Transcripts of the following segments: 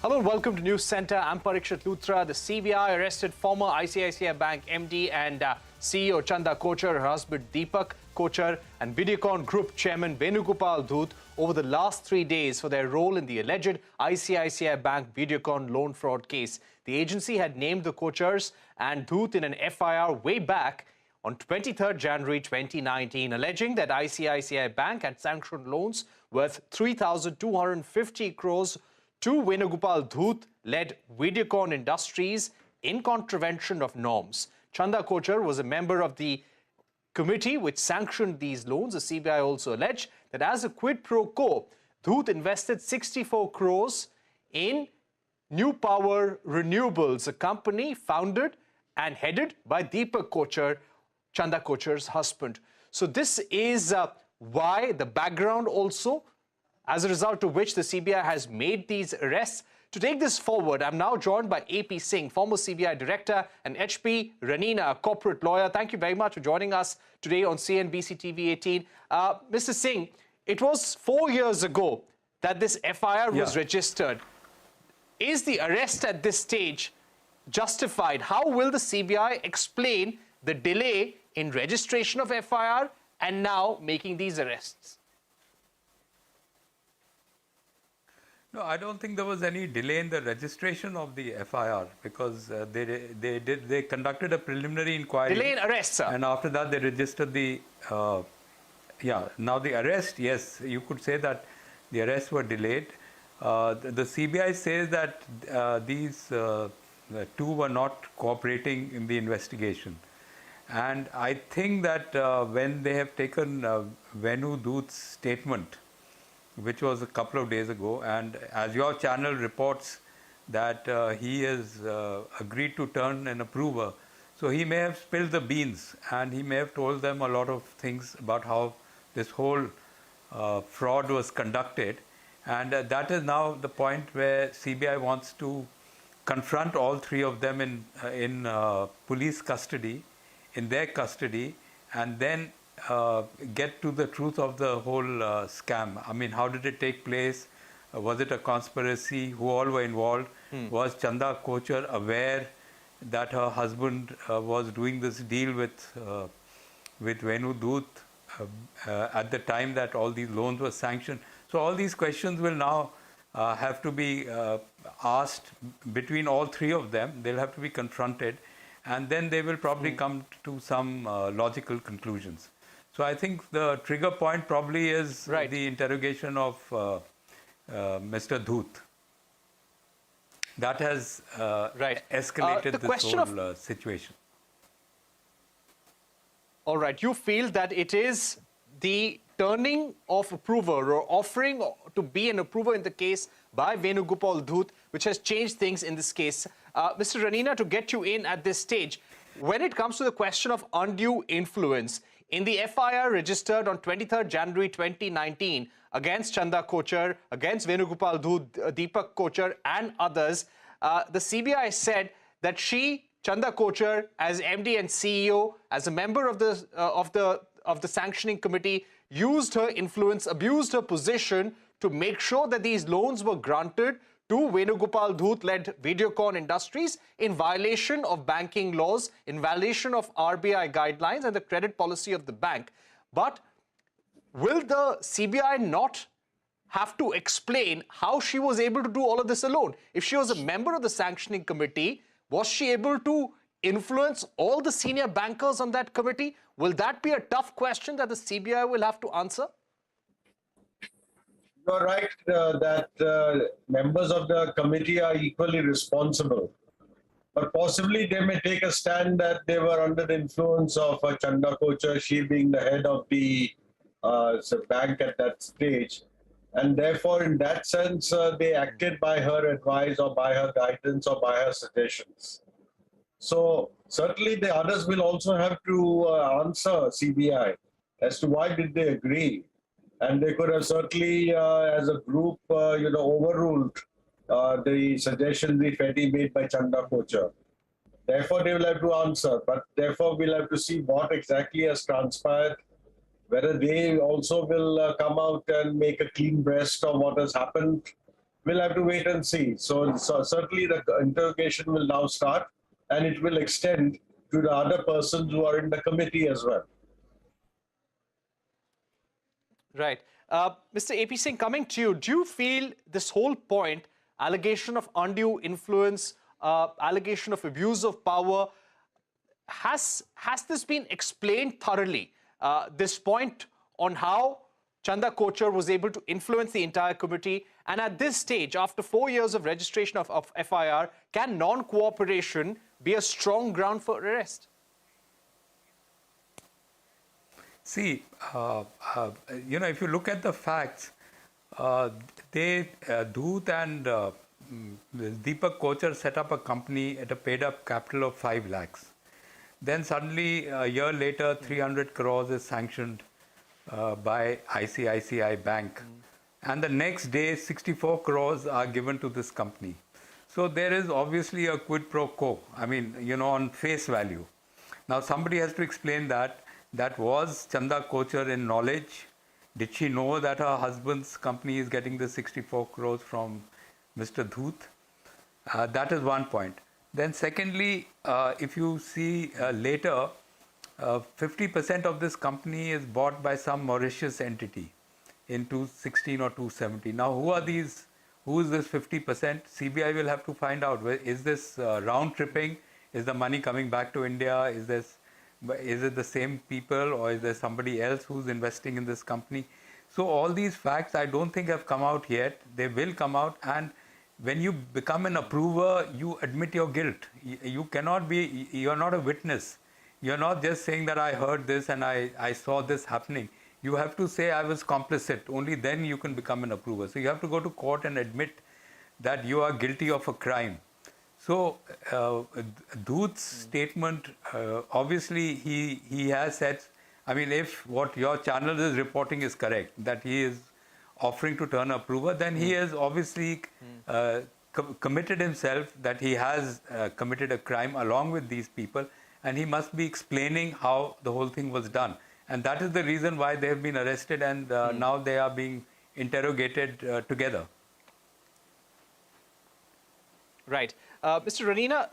Hello and welcome to News Center. I'm Parikshit Luthra. The CBI arrested former ICICI Bank MD and CEO Chanda Kochhar, her husband Deepak Kochhar, and Videocon Group Chairman Venugopal Dhoot over the last 3 days for their role in the alleged ICICI Bank Videocon loan fraud case. The agency had named the Kochhars and Dhoot in an FIR way back on 23rd January 2019, alleging that ICICI Bank had sanctioned loans worth 3,250 crores to Venugopal Dhoot-led Videocon Industries in contravention of norms. Chanda Kochhar was a member of the committee which sanctioned these loans. The CBI also alleged that as a quid pro quo, Dhoot invested 64 crores in New Power Renewables, a company founded and headed by Deepak Kochhar, Chanda Kochhar's husband. So this is why the background also, as a result of which the CBI has made these arrests. To take this forward, I'm now joined by AP Singh, former CBI director, and HP Ranina, a corporate lawyer. Thank you very much for joining us today on CNBC-TV18. Mr. Singh, it was 4 years ago that this FIR was registered. Is the arrest at this stage justified? How will the CBI explain the delay in registration of FIR and now making these arrests? No, I don't think there was any delay in the registration of the FIR because they conducted a preliminary inquiry. Delay in arrest, sir. And after that, they registered the Now the arrest, yes, you could say that the arrests were delayed. The CBI says that these two were not cooperating in the investigation. And I think that when they have taken Venu Dhoot's statement, which was a couple of days ago, and as your channel reports that he has agreed to turn an approver, so he may have spilled the beans and he may have told them a lot of things about how this whole fraud was conducted, and that is now the point where CBI wants to confront all three of them in police custody, in their custody, and then get to the truth of the whole scam. I mean, how did it take place? Was it a conspiracy? Who all were involved? Was Chanda Kochhar aware that her husband was doing this deal with Venu Dhoot at the time that all these loans were sanctioned? So all these questions will now have to be asked between all three of them. They'll have to be confronted, and then they will probably come to some logical conclusions. So I think the trigger point probably is the interrogation of Mr. Dhoot. That has escalated this whole situation. All right. You feel that it is the turning of approver or offering to be an approver in the case by Venugopal Dhoot, which has changed things in this case. Mr. Ranina, to get you in at this stage, when it comes to the question of undue influence, in the FIR registered on 23rd January 2019 against Chanda Kochhar, against Venugopal Dhoot, Deepak Kochhar and others, the CBI said that Chanda Kochhar, as MD and CEO, as a member of the sanctioning committee, used her influence, abused her position to make sure that these loans were granted to Venugopal Dhoot-led Videocon Industries in violation of banking laws, in violation of RBI guidelines and the credit policy of the bank. But will the CBI not have to explain how she was able to do all of this alone? If she was a member of the sanctioning committee, was she able to influence all the senior bankers on that committee? Will that be a tough question that the CBI will have to answer? You're right that members of the committee are equally responsible. But possibly they may take a stand that they were under the influence of Chanda Kochhar, she being the head of the bank at that stage. And therefore, in that sense, they acted by her advice or by her guidance or by her suggestions. So certainly the others will also have to answer CBI as to why did they agree. And they could have certainly, as a group, overruled the suggestions, if any, made by Chanda Kochhar. Therefore, they will have to answer. But therefore, we'll have to see what exactly has transpired, whether they also will come out and make a clean breast of what has happened, we'll have to wait and see. So certainly the interrogation will now start, and it will extend to the other persons who are in the committee as well. Right. Mr. AP Singh, coming to you, do you feel this whole point, allegation of undue influence, allegation of abuse of power, has this been explained thoroughly? This point on how Chanda Kochhar was able to influence the entire committee, and at this stage, after 4 years of registration of FIR, can non-cooperation be a strong ground for arrest? See, if you look at the facts, Dhoot and Deepak Kochhar set up a company at a paid-up capital of 5 lakhs. Then suddenly, a year later, 300 crores is sanctioned by ICICI Bank. And the next day, 64 crores are given to this company. So there is obviously a quid pro quo, on face value. Now, somebody has to explain that. That was Chanda Kochhar in knowledge. Did she know that her husband's company is getting the 64 crores from Mr. Dhoot? That is one point. Then secondly, if you see later, 50% of this company is bought by some Mauritius entity in 2016 or 2017. Now, who are these? Who is this 50%? CBI will have to find out. Is this round tripping? Is the money coming back to India? Is it the same people, or is there somebody else who's investing in this company? So all these facts I don't think have come out yet. They will come out, and when you become an approver, you admit your guilt. You're not a witness. You're not just saying that I heard this and I saw this happening. You have to say I was complicit. Only then you can become an approver. So you have to go to court and admit that you are guilty of a crime. So Dhoot's statement, obviously he has said, if what your channel is reporting is correct, that he is offering to turn approver, then he has obviously committed himself that he has committed a crime along with these people, and he must be explaining how the whole thing was done. And that is the reason why they have been arrested, and now they are being interrogated together. Right. Mr. Ranina,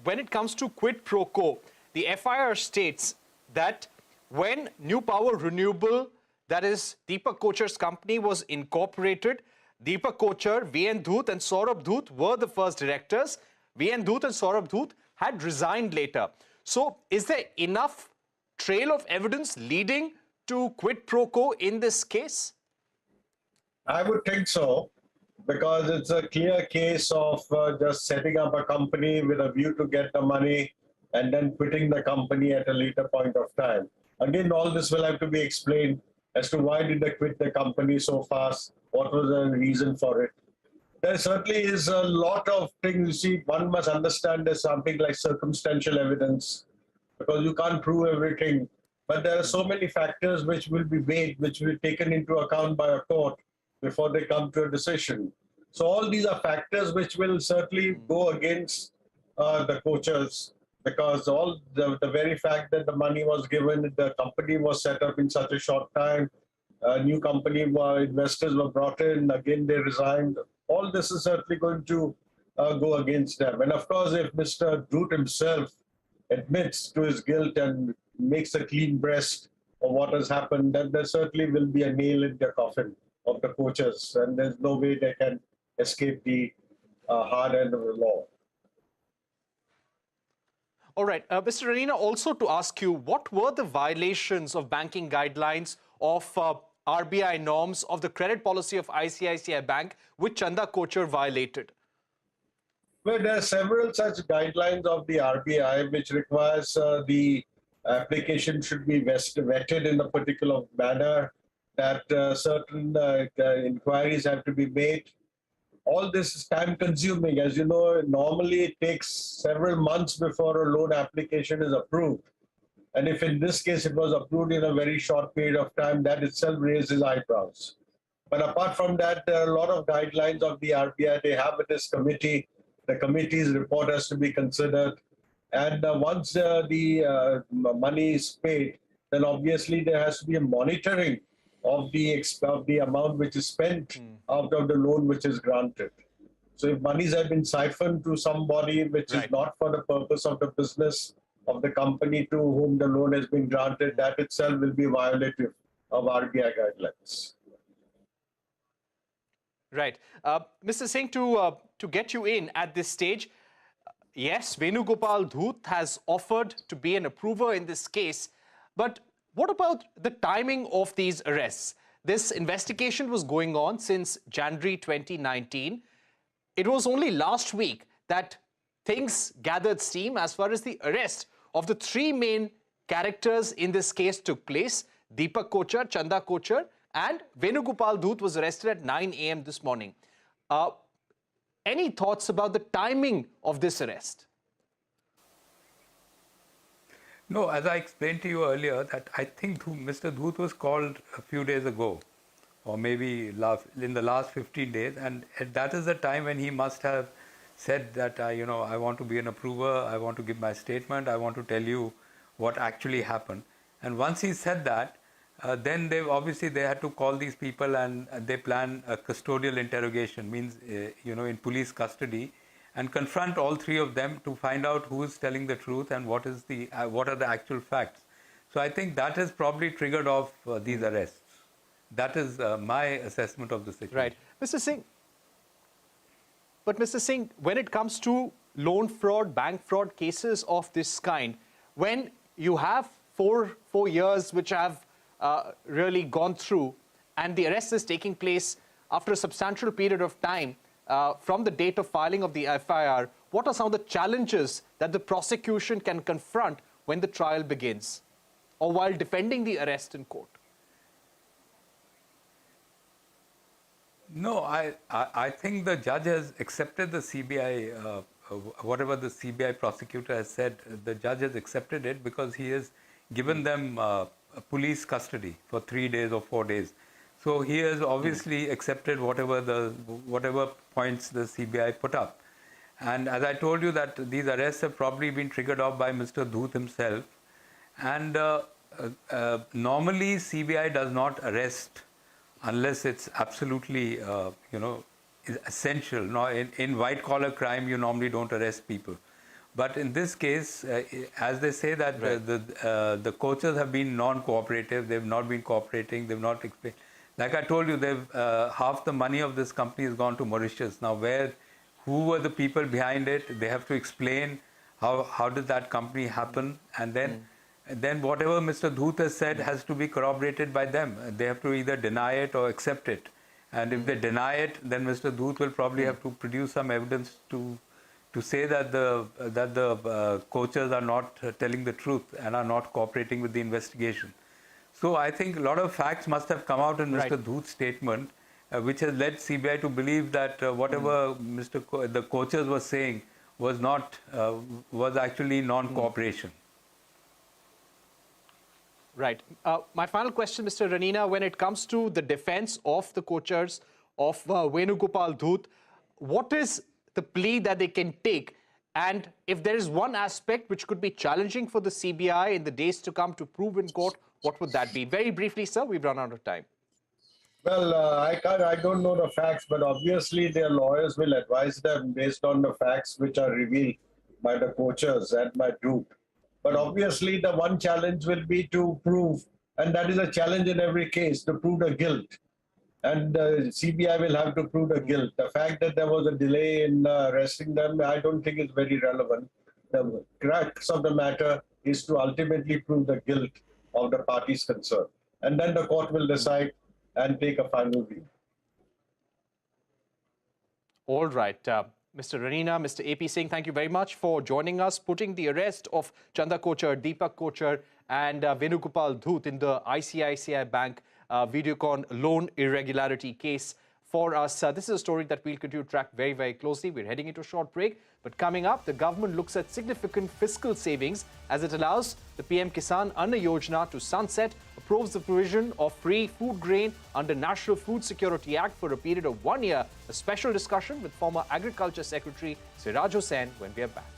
when it comes to quid pro quo, the FIR states that when New Power Renewable, that is Deepak Kochhar's company, was incorporated, Deepak Kochhar, VN Dhoot and Saurabh Dhoot were the first directors. VN Dhoot and Saurabh Dhoot had resigned later. So is there enough trail of evidence leading to quid pro quo in this case? I would think so, because it's a clear case of just setting up a company with a view to get the money and then quitting the company at a later point of time. Again, all this will have to be explained as to why did they quit the company so fast, what was the reason for it. There certainly is a lot of things. You see, one must understand there's something like circumstantial evidence, because you can't prove everything. But there are so many factors which will be weighed, which will be taken into account by a court before they come to a decision. So all these are factors which will certainly go against the Kochhars, because all the very fact that the money was given, the company was set up in such a short time, new company investors were brought in, again they resigned. All this is certainly going to go against them. And of course, if Mr. Dhoot himself admits to his guilt and makes a clean breast of what has happened, then there certainly will be a nail in the coffin of the Kochhars, and there's no way they can escape the hard end of the law. All right. Mr. Ranina, also to ask you, what were the violations of banking guidelines, of RBI norms, of the credit policy of ICICI Bank, which Chanda Kochhar violated? Well, there are several such guidelines of the RBI which requires the application should be vetted in a particular manner, that certain inquiries have to be made. All this is time consuming. As you know, normally it takes several months before a loan application is approved. And if in this case it was approved in a very short period of time, that itself raises eyebrows. But apart from that, there are a lot of guidelines of the RBI. They have this committee. The committee's report has to be considered. And once the money is paid, then obviously there has to be a monitoring of the amount which is spent out of the loan which is granted. So if monies have been siphoned to somebody which is not for the purpose of the business of the company to whom the loan has been granted, that itself will be violative of RBI guidelines. Right. Mr. Singh, to get you in at this stage, yes, Venugopal Dhoot has offered to be an approver in this case, but what about the timing of these arrests? This investigation was going on since January 2019. It was only last week that things gathered steam as far as the arrest of the three main characters in this case took place. Deepak Kochhar, Chanda Kochhar, and Venugopal Dhoot was arrested at 9 a.m. this morning. Any thoughts about the timing of this arrest? No, as I explained to you earlier, that I think Mr. Dhoot was called a few days ago, or maybe in the last 15 days, and that is the time when he must have said that, I want to be an approver, I want to give my statement, I want to tell you what actually happened. And once he said that, then they had to call these people, and they plan a custodial interrogation, means in police custody, and confront all three of them to find out who is telling the truth and what are the actual facts. So I think that has probably triggered off these arrests. That is my assessment of the situation. Right, Mr. Singh. But Mr. Singh, when it comes to loan fraud, bank fraud cases of this kind, when you have four years which have really gone through, and the arrest is taking place after a substantial period of time from the date of filing of the FIR, what are some of the challenges that the prosecution can confront when the trial begins or while defending the arrest in court? No, I think the judge has accepted the CBI, whatever the CBI prosecutor has said, the judge has accepted it because he has given them police custody for 3 days or 4 days. So he has obviously accepted whatever points the CBI put up. And as I told you, that these arrests have probably been triggered off by Mr. Dhoot himself. And normally CBI does not arrest unless it's absolutely, essential. No, in white-collar crime, you normally don't arrest people. But in this case, as they say that the Kochhars have been non-cooperative, they've not been cooperating, they've not explained. Like I told you, half the money of this company has gone to Mauritius. Now, who were the people behind it? They have to explain how did that company happen, and then whatever Mr. Dhoot has said has to be corroborated by them. They have to either deny it or accept it. And if they deny it, then Mr. Dhoot will probably have to produce some evidence to say that the Kochhars are not telling the truth and are not cooperating with the investigation. So I think a lot of facts must have come out in Mr. Dhoot's statement, which has led CBI to believe that whatever the Kochhars was saying was actually non-cooperation. Right. My final question, Mr. Ranina, when it comes to the defense of the Kochhars, of Venugopal Dhoot, what is the plea that they can take? And if there is one aspect which could be challenging for the CBI in the days to come to prove in court, what would that be? Very briefly, sir, we've run out of time. Well, I don't know the facts, but obviously their lawyers will advise them based on the facts which are revealed by the Kochhars and by Dhoot. But obviously the one challenge will be to prove, and that is a challenge in every case, to prove the guilt. And CBI will have to prove the guilt. The fact that there was a delay in arresting them, I don't think is very relevant. The crux of the matter is to ultimately prove the guilt of the parties concerned. And then the court will decide and take a final view. All right. Mr. Ranina, Mr. AP Singh, thank you very much for joining us, putting the arrest of Chanda Kochhar, Deepak Kochhar and Venugopal Dhoot in the ICICI Bank Videocon loan irregularity case for us. This is a story that we'll continue to track very, very closely. We're heading into a short break. But coming up, the government looks at significant fiscal savings as it allows the PM Kisan Anna Yojana to sunset, approves the provision of free food grain under National Food Security Act for a period of 1 year. A special discussion with former Agriculture Secretary Siraj Hussain when we are back.